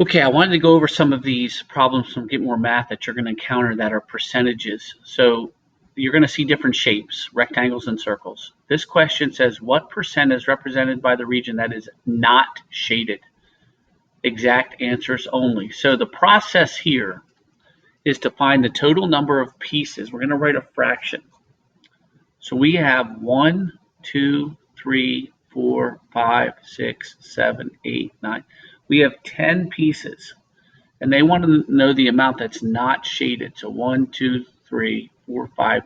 Okay, I wanted to go over some of these problems from Get More Math that you're going to encounter that are percentages. So you're going to see different shapes, rectangles and circles. This question says, what percent is represented by the region that is not shaded? Exact answers only. So the process here is to find the total number of pieces. We're going to write a fraction. So we have 1, 2, 3, 4, 5, 6, 7, 8, 9. We have 10 pieces. And they want to know the amount that's not shaded. So 1, 2, 3, 4, 5.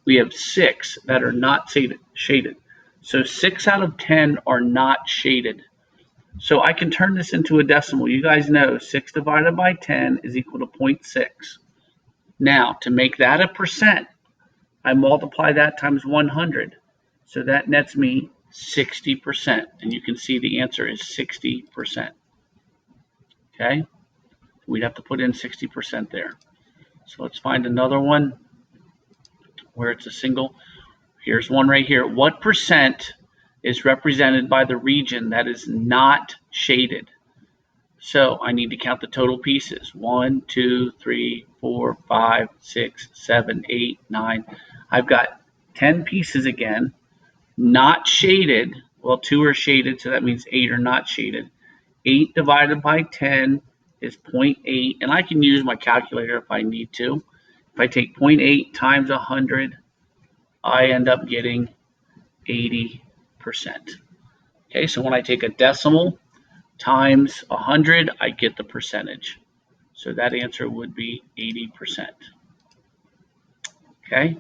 We have 6 that are not shaded. So 6 out of 10 are not shaded. So I can turn this into a decimal. You guys know 6 divided by 10 is equal to 0.6. Now, to make that a percent, I multiply that times 100. So that nets me 60%. And you can see the answer is 60%. Okay? We'd have to put in 60% there. So let's find another one where it's a single. Here's one right here. What percent is represented by the region that is not shaded? So I need to count the total pieces. 1, 2, 3, 4, 5, 6, 7, 8, 9. I've got 10 pieces again, not shaded. Well, 2 are shaded, so that means 8 are not shaded. 8 divided by 10 is 0.8, and I can use my calculator if I need to. If I take 0.8 times 100, I end up getting 80%. Okay, so when I take a decimal times 100, I get the percentage. So that answer would be 80%. Okay.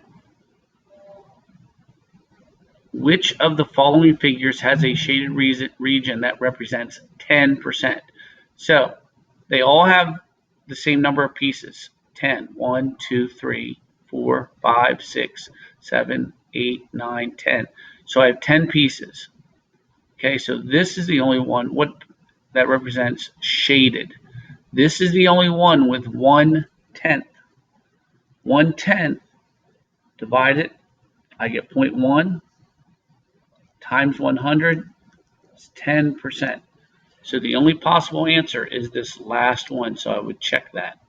Which of the following figures has a shaded region that represents 10%? So they all have the same number of pieces. 10. 1, 2, 3, 4, 5, 6, 7, 8, 9, 10. So I have 10 pieces. Okay, so this is the only one that represents shaded. This is the only one with 1/10. 1/10 divided, I get 0.1 times 100 is 10%. So the only possible answer is this last one, so I would check that.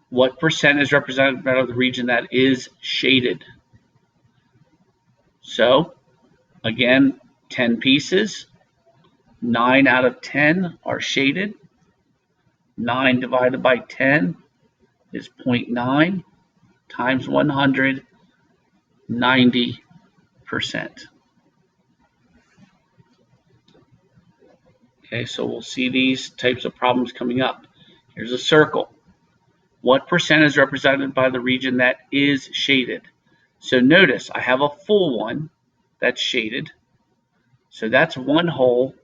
What percent is represented by the region that is shaded? So again, 10 pieces, 9 out of 10 are shaded. 9 divided by 10 is 0.9 times 100, 90%. Okay, so we'll see these types of problems coming up. Here's a circle. What percent is represented by the region that is shaded? So notice I have a full one that's shaded. So that's one whole,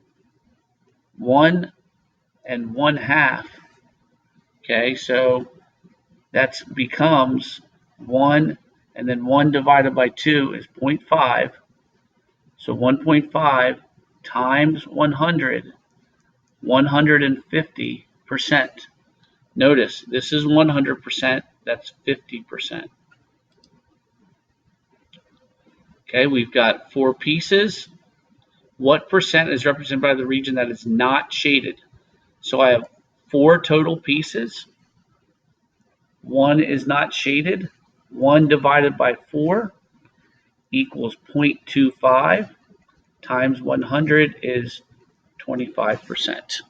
1 1/2. Okay, so that becomes 1, and then 1 divided by 2 is 0.5. So 1.5 times 100, 150%. Notice this is 100%, that's 50%. Okay, we've got 4 pieces. What percent is represented by the region that is not shaded? So I have 4 total pieces. 1 is not shaded. 1 divided by 4 equals 0.25 times 100 is 25%.